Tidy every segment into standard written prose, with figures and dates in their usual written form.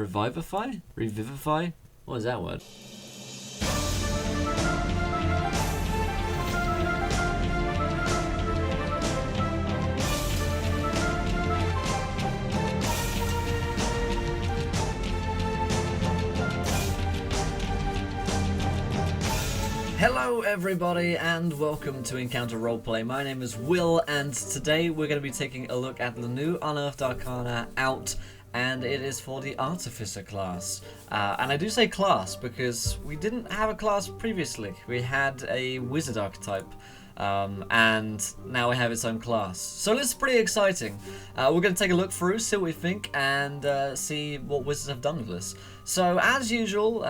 Revivify? Revivify? What is that word? Hello everybody and welcome to Encounter Roleplay. My name is Will and today we're going to be taking a look at the new Unearthed Arcana out, and it is for the Artificer class. And I do say class because we didn't have a class previously. We had a wizard archetype. And now we have its own class. So this is pretty exciting. We're going to take a look through, see what we think, and see what wizards have done with this. So as usual,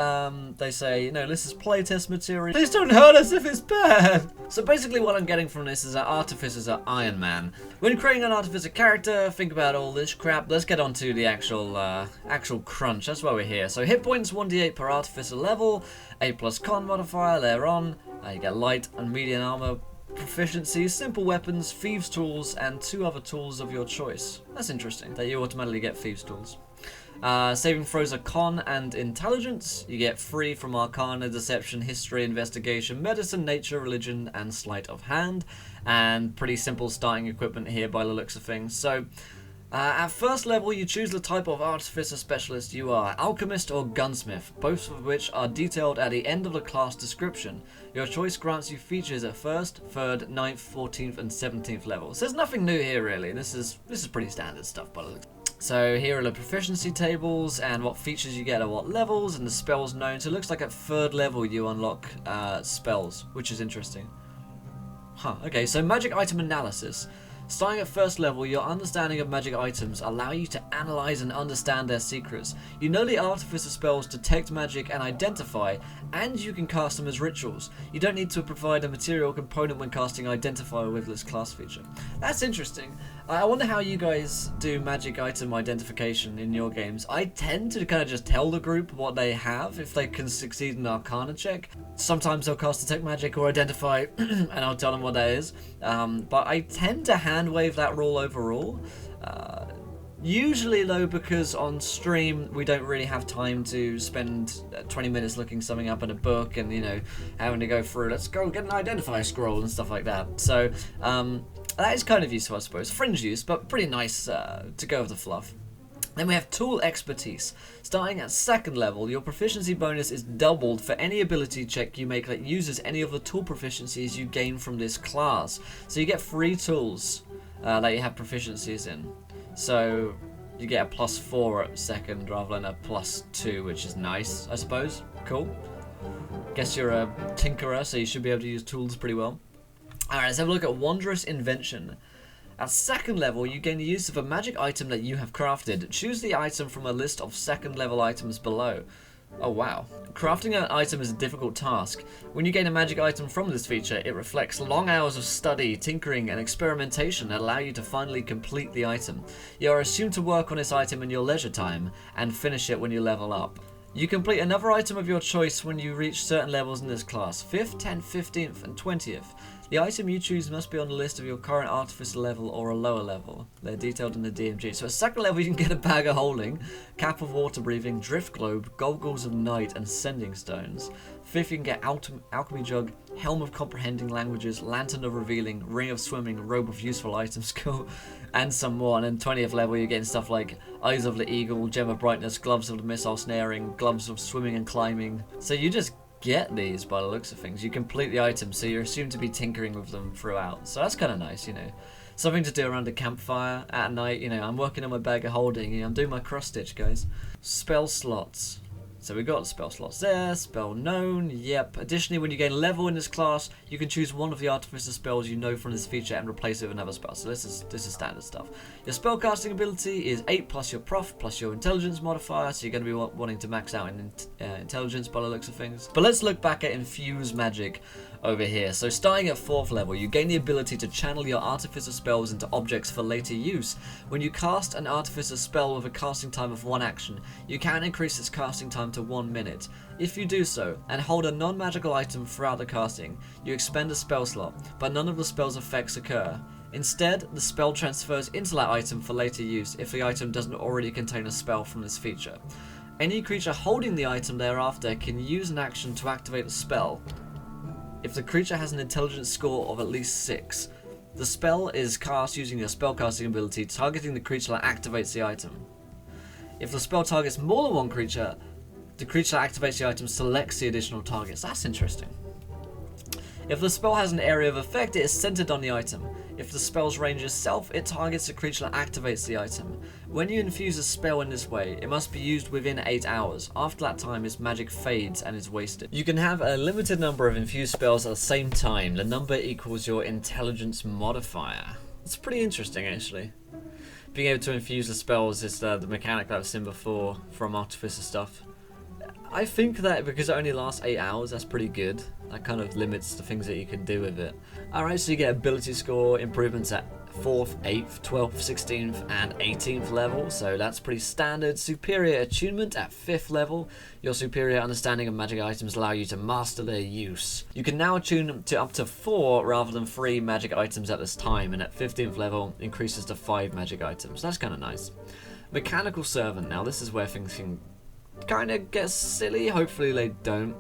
they say, you know, this is playtest material. Please don't hurt us if it's bad. So basically what I'm getting from this is that Artificers are Iron Man. When creating an Artificer character, think about all this crap. Let's get on to the actual crunch. That's why we're here. So hit points 1d8 per Artificer level, 8+ con modifier, they're on. You get light and medium armor. Proficiency, simple weapons, thieves tools, and 2 other tools of your choice. That's interesting that you automatically get thieves tools. Saving throws are con and intelligence. You get 3 from Arcana, Deception, History, Investigation, Medicine, Nature, Religion, and Sleight of Hand. And pretty simple starting equipment here by the looks of things. So at first level, you choose the type of Artificer Specialist you are, Alchemist or Gunsmith, both of which are detailed at the end of the class description. Your choice grants you features at 1st, 3rd, 9th, 14th, and 17th levels. There's nothing new here really, this is pretty standard stuff by the looks. So here are the proficiency tables and what features you get at what levels and the spells known. So it looks like at 3rd level you unlock spells, which is interesting. Okay, so magic item analysis. Starting at 1st level, your understanding of magic items allow you to analyze and understand their secrets. You know the Artificer spells detect magic and identify, and you can cast them as rituals. You don't need to provide a material component when casting Identify with this class feature. That's interesting. I wonder how you guys do magic item identification in your games. I tend to kind of just tell the group what they have if they can succeed in Arcana check. Sometimes I'll cast Detect Magic or Identify and I'll tell them what that is. But I tend to hand wave that rule overall. Usually though, because on stream we don't really have time to spend 20 minutes looking something up in a book and, you know, having to go through, let's go get an identify scroll and stuff like that. So that is kind of useful, I suppose. Fringe use, but pretty nice to go with the fluff. Then we have Tool Expertise. Starting at 2nd level, your proficiency bonus is doubled for any ability check you make that uses any of the tool proficiencies you gain from this class. So you get 3 tools that you have proficiencies in. So you get a +4 at 2nd rather than a +2, which is nice, I suppose. Cool. Guess you're a tinkerer, so you should be able to use tools pretty well. Alright, let's have a look at Wondrous Invention. At 2nd level, you gain the use of a magic item that you have crafted. Choose the item from a list of 2nd level items below. Oh wow. Crafting an item is a difficult task. When you gain a magic item from this feature, it reflects long hours of study, tinkering, and experimentation that allow you to finally complete the item. You are assumed to work on this item in your leisure time, and finish it when you level up. You complete another item of your choice when you reach certain levels in this class, 5th, 10th, 15th, and 20th. The item you choose must be on the list of your current Artificer level or a lower level. They're detailed in the DMG. So at 2nd level you can get a Bag of Holding, Cap of Water Breathing, Drift Globe, Goggles of Night, and Sending Stones. 5th you can get Alchemy Jug, Helm of Comprehending Languages, Lantern of Revealing, Ring of Swimming, Robe of Useful Items, and some more. And then 20th level you're getting stuff like Eyes of the Eagle, Gem of Brightness, Gloves of the Missile Snaring, Gloves of Swimming and Climbing. So you just get these by the looks of things. You complete the items, so you're assumed to be tinkering with them throughout. So that's kind of nice, you know. Something to do around a campfire at night, you know. I'm working on my Bag of Holding, you know, I'm doing my cross stitch, guys. Spell slots. So we got spell slots there, spell known, yep. Additionally, when you gain level in this class, you can choose one of the Artificer spells you know from this feature and replace it with another spell. So this is standard stuff. Your spellcasting ability is 8 plus your prof plus your intelligence modifier, so you're going to be wanting to max out in intelligence by the looks of things. But let's look back at Infuse Magic over here. So starting at 4th level, you gain the ability to channel your Artificer spells into objects for later use. When you cast an Artificer spell with a casting time of 1 action, you can increase its casting time to 1 minute. If you do so, and hold a non-magical item throughout the casting, you expend a spell slot, but none of the spell's effects occur. Instead, the spell transfers into that item for later use if the item doesn't already contain a spell from this feature. Any creature holding the item thereafter can use an action to activate a spell if the creature has an intelligence score of at least 6. The spell is cast using your spellcasting ability, targeting the creature that activates the item. If the spell targets more than one creature, the creature that activates the item selects the additional targets. That's interesting. If the spell has an area of effect, it is centered on the item. If the spell's range is self, it targets the creature that activates the item. When you infuse a spell in this way, it must be used within 8 hours. After that time, its magic fades and is wasted. You can have a limited number of infused spells at the same time. The number equals your intelligence modifier. It's pretty interesting, actually. Being able to infuse the spells is the mechanic that I've seen before from Artificer stuff. I think that because it only lasts 8 hours, that's pretty good. That kind of limits the things that you can do with it. Alright, so you get ability score improvements at 4th, 8th, 12th, 16th, and 18th level, so that's pretty standard. Superior Attunement at 5th level. Your superior understanding of magic items allow you to master their use. You can now attune to up to 4 rather than 3 magic items at this time, and at 15th level increases to 5 magic items. That's kind of nice. Mechanical Servant, now this is where things can kind of get silly. Hopefully they don't.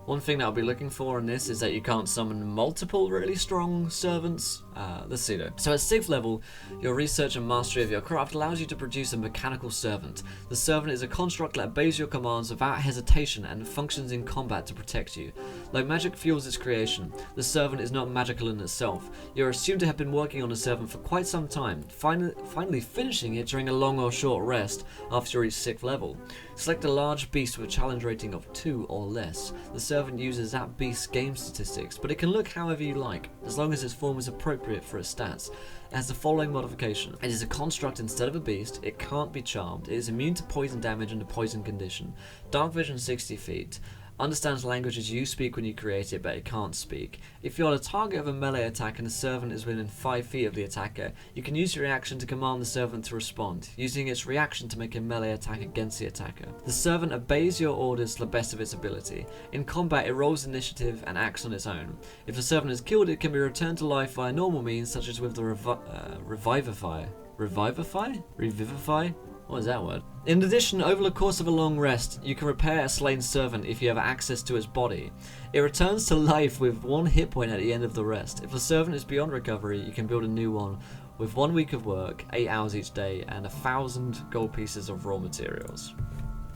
One thing that I'll be looking for in this is that you can't summon multiple really strong servants. Let's see though. So at 6th level, your research and mastery of your craft allows you to produce a mechanical servant. The servant is a construct that obeys your commands without hesitation and functions in combat to protect you. Like magic fuels its creation, the servant is not magical in itself. You're assumed to have been working on the servant for quite some time, finally finishing it during a long or short rest after you reach 6th level. Select a large beast with a challenge rating of 2 or less. The servant uses that beast's game statistics, but it can look however you like, as long as its form is appropriate for its stats. It has the following modification. It is a construct instead of a beast, it can't be charmed, it is immune to poison damage and a poison condition. Dark vision 60 feet. Understands languages you speak when you create it, but it can't speak. If you're the target of a melee attack and the servant is within 5 feet of the attacker, you can use your reaction to command the servant to respond, using its reaction to make a melee attack against the attacker. The servant obeys your orders to the best of its ability. In combat, it rolls initiative and acts on its own. If the servant is killed, it can be returned to life via normal means, such as with the Revivify? What is that word? In addition, over the course of a long rest, you can repair a slain servant if you have access to its body. It returns to life with 1 hit point at the end of the rest. If the servant is beyond recovery, you can build a new one with 1 week of work, 8 hours each day, and 1,000 gold pieces of raw materials.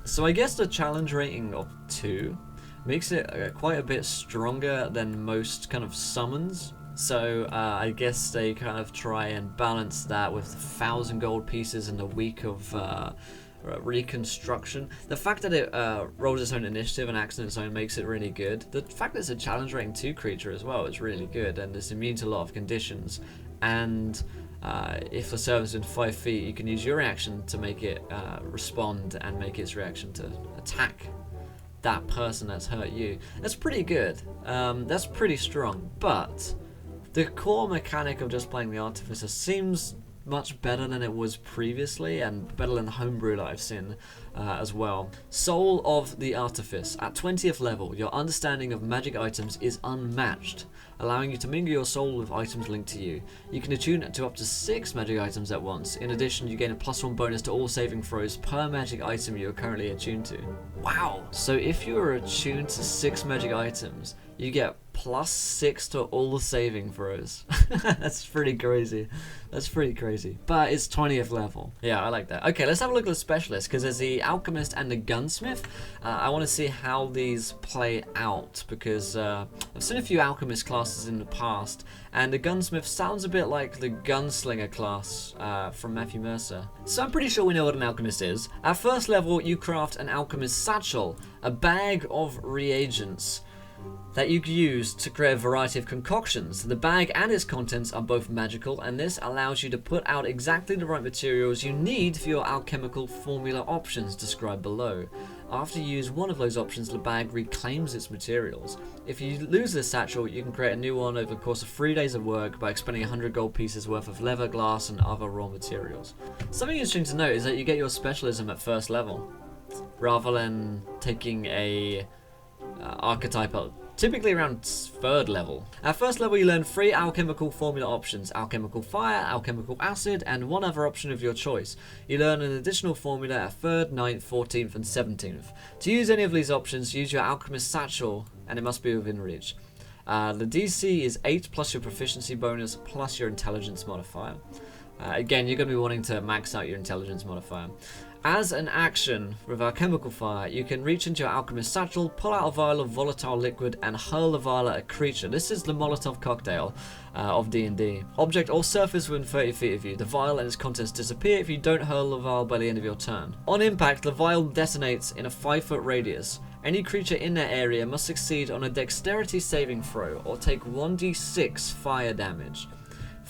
So I guess the challenge rating of 2 makes it quite a bit stronger than most kind of summons. So I guess they kind of try and balance that with 1,000 gold pieces and a week of reconstruction. The fact that it rolls its own initiative and acts on its own makes it really good. The fact that it's a challenge rating 2 creature as well is really good, and it's immune to a lot of conditions. And if the servant's in 5 feet, you can use your reaction to make it respond and make its reaction to attack that person that's hurt you. That's pretty good. That's pretty strong, but the core mechanic of just playing the Artificer seems much better than it was previously, and better than homebrew that I've seen as well. Soul of the Artifice. At 20th level, your understanding of magic items is unmatched, allowing you to mingle your soul with items linked to you. You can attune to up to 6 magic items at once. In addition, you gain a +1 bonus to all saving throws per magic item you are currently attuned to. Wow! So if you are attuned to 6 magic items, you get +6 to all the saving throws. That's pretty crazy. That's pretty crazy. But it's 20th level. Yeah, I like that. Okay, let's have a look at the specialists, because there's the Alchemist and the Gunsmith. I want to see how these play out, because I've seen a few Alchemist classes in the past, and the Gunsmith sounds a bit like the Gunslinger class from Matthew Mercer. So I'm pretty sure we know what an Alchemist is. At 1st level, you craft an Alchemist Satchel, a bag of reagents that you can use to create a variety of concoctions. The bag and its contents are both magical, and this allows you to put out exactly the right materials you need for your alchemical formula options described below. After you use one of those options, the bag reclaims its materials. If you lose this satchel, you can create a new one over the course of 3 days of work by expending 100 gold pieces worth of leather, glass, and other raw materials. Something interesting to note is that you get your specialism at 1st level, rather than taking a archetype typically around 3rd level. At 1st level you learn 3 alchemical formula options: Alchemical Fire, Alchemical Acid, and one other option of your choice. You learn an additional formula at 3rd, 9th, 14th, and 17th. To use any of these options, use your Alchemist Satchel, and it must be within reach. The DC is 8 plus your proficiency bonus plus your intelligence modifier. Again, you're going to be wanting to max out your intelligence modifier. As an action with Alchemical Fire, you can reach into your Alchemist Satchel, pull out a vial of volatile liquid, and hurl the vial at a creature. This is the Molotov cocktail of D&D. Object or surface within 30 feet of you. The vial and its contents disappear if you don't hurl the vial by the end of your turn. On impact, the vial detonates in a 5-foot radius. Any creature in that area must succeed on a dexterity saving throw or take 1d6 fire damage.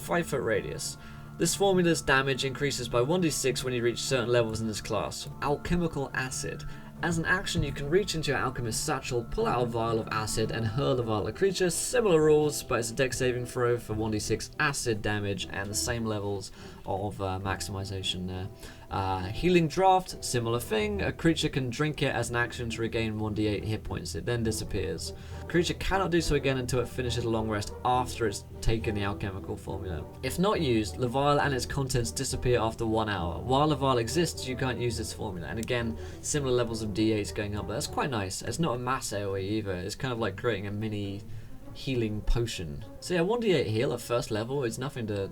5-foot radius. This formula's damage increases by 1d6 when you reach certain levels in this class. Alchemical Acid. As an action, you can reach into your Alchemist Satchel, pull out a vial of acid, and hurl the vial at a creature. Similar rules, but it's a dex saving throw for 1d6 acid damage and the same levels of maximization there. Healing Draft, similar thing. A creature can drink it as an action to regain 1d8 hit points. It then disappears. Creature cannot do so again until it finishes a long rest after it's taken the alchemical formula. If not used, the vial and its contents disappear after 1 hour. While the vial exists, you can't use this formula. And again, similar levels of d8s going up, but that's quite nice. It's not a mass AoE either. It's kind of like creating a mini healing potion. So yeah, 1d8 heal at 1st level is nothing to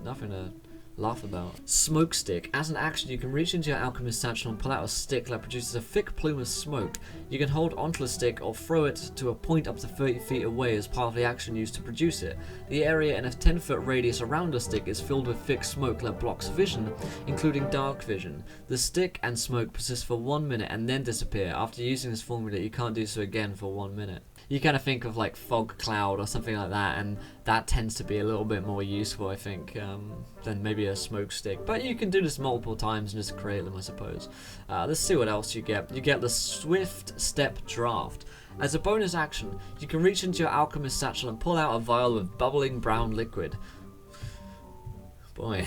laugh about. Smoke Stick. As an action, you can reach into your Alchemist Satchel and pull out a stick that produces a thick plume of smoke. You can hold onto the stick or throw it to a point up to 30 feet away as part of the action used to produce it. The area in a 10-foot radius around the stick is filled with thick smoke that blocks vision, including dark vision. The stick and smoke persist for 1 minute and then disappear. After using this formula, you can't do so again for 1 minute. You kind of think of like fog cloud or something like that, and that tends to be a little bit more useful, I think, than maybe a smoke stick. But you can do this multiple times and just create them, I suppose. Let's see what else you get. You get the Swift Step Draft. As a bonus action, you can reach into your Alchemist Satchel and pull out a vial of bubbling brown liquid. Boy.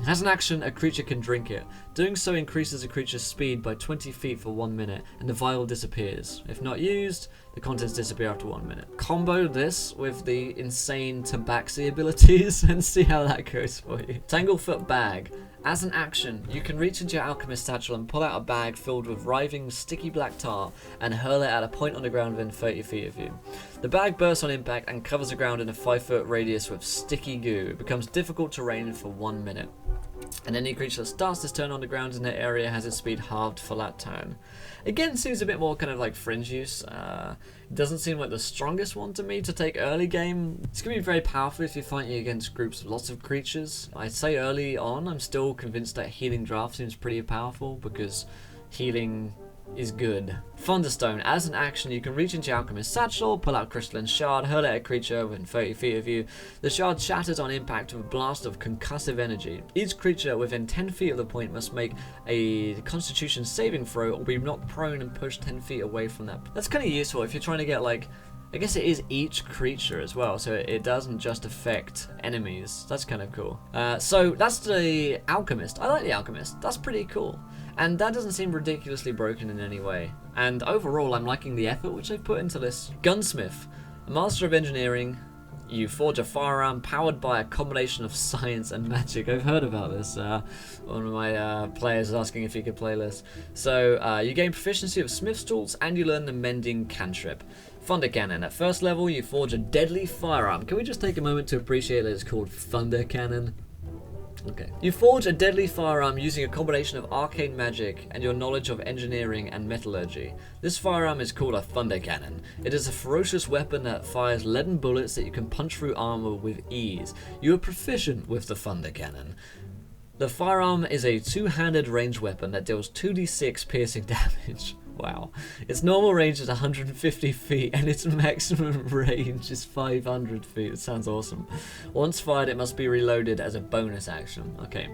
As an action, a creature can drink it. Doing so increases a creature's speed by 20 feet for 1 minute, and the vial disappears. If not used, the contents disappear after 1 minute. Combo this with the insane tabaxi abilities and see how that goes for you. Tanglefoot Bag. As an action, you can reach into your Alchemist Satchel and pull out a bag filled with writhing, sticky black tar and hurl it at a point on the ground within 30 feet of you. The bag bursts on impact and covers the ground in a 5-foot radius with sticky goo. It becomes difficult terrain for 1 minute. And any creature that starts this turn on the ground in that area has its speed halved for that turn. Again, seems a bit more kind of like fringe use. It doesn't seem like the strongest one to me to take early game. It's going to be very powerful if you're fighting against groups of lots of creatures. I'd say early on, I'm still convinced that Healing Draft seems pretty powerful because healing is good. Thunderstone. As an action, you can reach into your Alchemist Satchel, pull out a crystalline shard, hurl it at a creature within 30 feet of you. The shard shatters on impact with a blast of concussive energy. Each creature within 10 feet of the point must make a Constitution saving throw or be knocked prone and pushed 10 feet away from that. That's kind of useful if you're trying to get like, I guess it is each creature as well, so it doesn't just affect enemies. That's kind of cool. So that's the Alchemist. I like the Alchemist. That's pretty cool. And that doesn't seem ridiculously broken in any way. And overall, I'm liking the effort which they've put into this. Gunsmith. A master of engineering. You forge a firearm powered by a combination of science and magic. I've heard about this. One of my players was asking if he could play this. So you gain proficiency of smith's tools and you learn the mending cantrip. Thunder Cannon. At first level, you forge a deadly firearm. Can we just take a moment to appreciate that it's called Thunder Cannon? Okay. You forge a deadly firearm using a combination of arcane magic and your knowledge of engineering and metallurgy. This firearm is called a Thunder Cannon. It is a ferocious weapon that fires leaden bullets that you can punch through armor with ease. You are proficient with the Thunder Cannon. The firearm is a two-handed ranged weapon that deals 2d6 piercing damage. Wow. Its normal range is 150 feet and its maximum range is 500 feet. It sounds awesome. Once fired, it must be reloaded as a bonus action. Okay.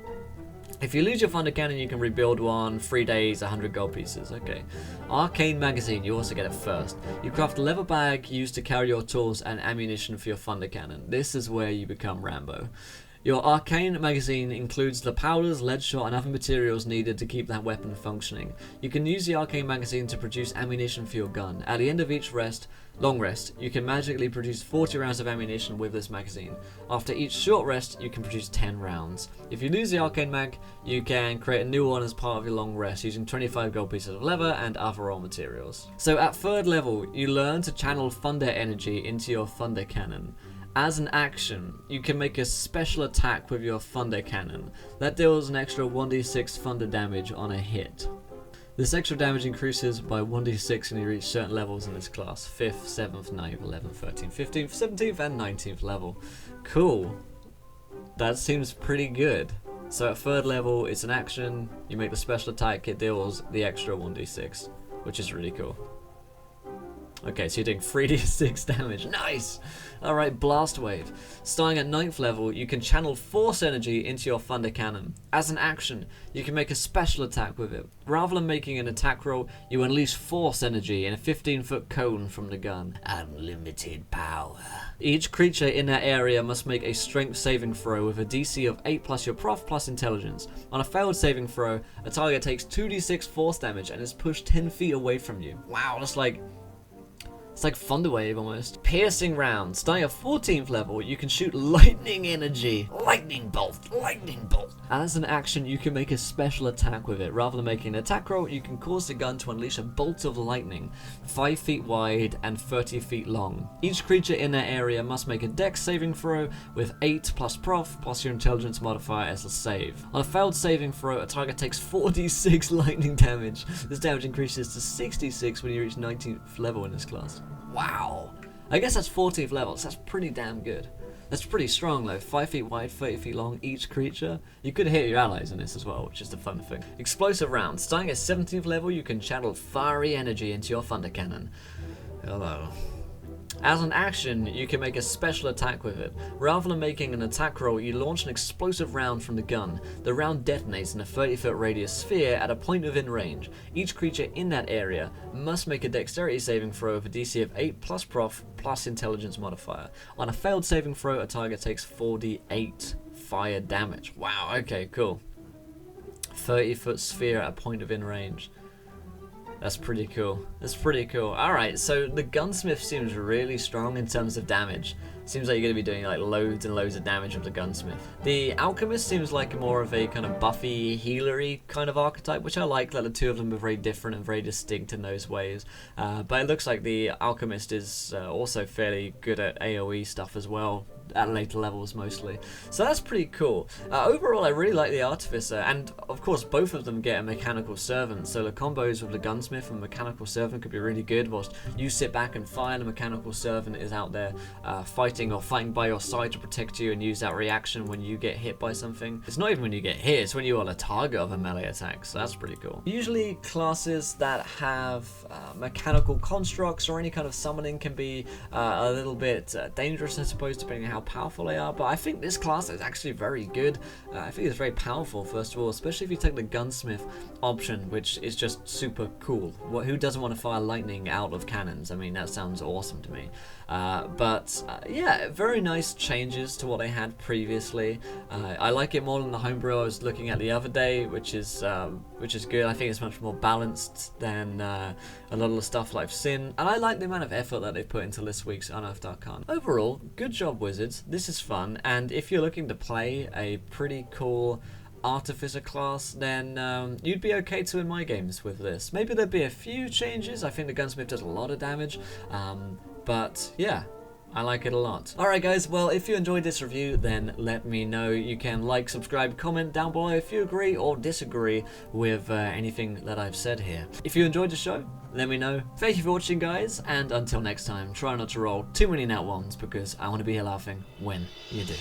If you lose your Thunder Cannon, you can rebuild one. 3 days, 100 gold pieces. Okay. Arcane Magazine, you also get it first. You craft a leather bag used to carry your tools and ammunition for your Thunder Cannon. This is where you become Rambo. Your Arcane Magazine includes the powders, lead shot, and other materials needed to keep that weapon functioning. You can use the Arcane Magazine to produce ammunition for your gun. At the end of each long rest, you can magically produce 40 rounds of ammunition with this magazine. After each short rest, you can produce 10 rounds. If you lose the Arcane Mag, you can create a new one as part of your long rest using 25 gold pieces of leather and other raw materials. So at 3rd level, you learn to channel thunder energy into your thunder cannon. As an action, you can make a special attack with your thunder cannon. That deals an extra 1d6 thunder damage on a hit. This extra damage increases by 1d6 when you reach certain levels in this class. 5th, 7th, 9th, 11th, 13th, 15th, 17th, and 19th level. Cool. That seems pretty good. So at 3rd level, it's an action, you make the special attack, it deals the extra 1d6, which is really cool. Okay, so you're doing 3d6 damage. Nice! Alright, Blast Wave. Starting at 9th level, you can channel Force energy into your Thunder Cannon. As an action, you can make a special attack with it. Rather than making an attack roll, you unleash Force energy in a 15-foot cone from the gun. Unlimited power. Each creature in that area must make a Strength saving throw with a DC of 8 plus your Prof plus Intelligence. On a failed saving throw, a target takes 2d6 Force damage and is pushed 10 feet away from you. Wow, that's like... It's like Thunder Wave almost. Piercing round. Starting at 14th level, you can shoot lightning energy. Lightning bolt. Lightning bolt. As an action, you can make a special attack with it. Rather than making an attack roll, you can cause the gun to unleash a bolt of lightning, 5 feet wide and 30 feet long. Each creature in that area must make a Dex saving throw with 8 plus Prof plus your Intelligence modifier as a save. On a failed saving throw, a target takes 4d6 lightning damage. This damage increases to 66 when you reach 19th level in this class. Wow. I guess that's 14th level, so that's pretty damn good. That's pretty strong though. 5 feet wide, 30 feet long, each creature. You could hit your allies in this as well, which is the fun thing. Explosive round. Starting at 17th level, you can channel fiery energy into your thunder cannon. Hello. As an action, you can make a special attack with it. Rather than making an attack roll, you launch an explosive round from the gun. The round detonates in a 30-foot radius sphere at a point within range. Each creature in that area must make a dexterity saving throw with a DC of 8 plus Prof plus Intelligence modifier. On a failed saving throw, a target takes 4d8 fire damage. Wow, okay, cool. 30-foot sphere at a point within range. That's pretty cool. That's pretty cool. Alright, so the gunsmith seems really strong in terms of damage. Seems like you're going to be doing like loads and loads of damage with the gunsmith. The alchemist seems like more of a kind of buffy, healery kind of archetype, which I like that the two of them are very different and very distinct in those ways. But it looks like the alchemist is also fairly good at AoE stuff as well, at later levels mostly. So that's pretty cool. Overall, I really like the Artificer, and of course both of them get a Mechanical Servant, so the combos with the Gunsmith and Mechanical Servant could be really good, whilst you sit back and fire, the Mechanical Servant is out there fighting by your side to protect you and use that reaction when you get hit by something. It's not even when you get hit, it's when you are the target of a melee attack, so that's pretty cool. Usually classes that have mechanical constructs or any kind of summoning can be a little bit dangerous, I suppose, depending on how powerful they are, but I think this class is actually very good. I think it's very powerful, first of all, especially if you take the gunsmith option, which is just super cool. Who doesn't want to fire lightning out of cannons? I mean, that sounds awesome to me. Yeah, very nice changes to what I had previously. I like it more than the homebrew I was looking at the other day, which is good. I think it's much more balanced than a lot of the stuff that I've seen, and I like the amount of effort that they've put into this week's Unearthed Arcana. Overall, good job, Wizards. This is fun, and if you're looking to play a pretty cool Artificer class, then you'd be okay to win my games with this. Maybe there'd be a few changes. I think the gunsmith does a lot of damage, but yeah, I like it a lot. Alright guys, well, if you enjoyed this review, then let me know. You can like, subscribe, comment down below if you agree or disagree with anything that I've said here. If you enjoyed the show, let me know. Thank you for watching, guys, and until next time, try not to roll too many nat ones, because I want to be here laughing when you do.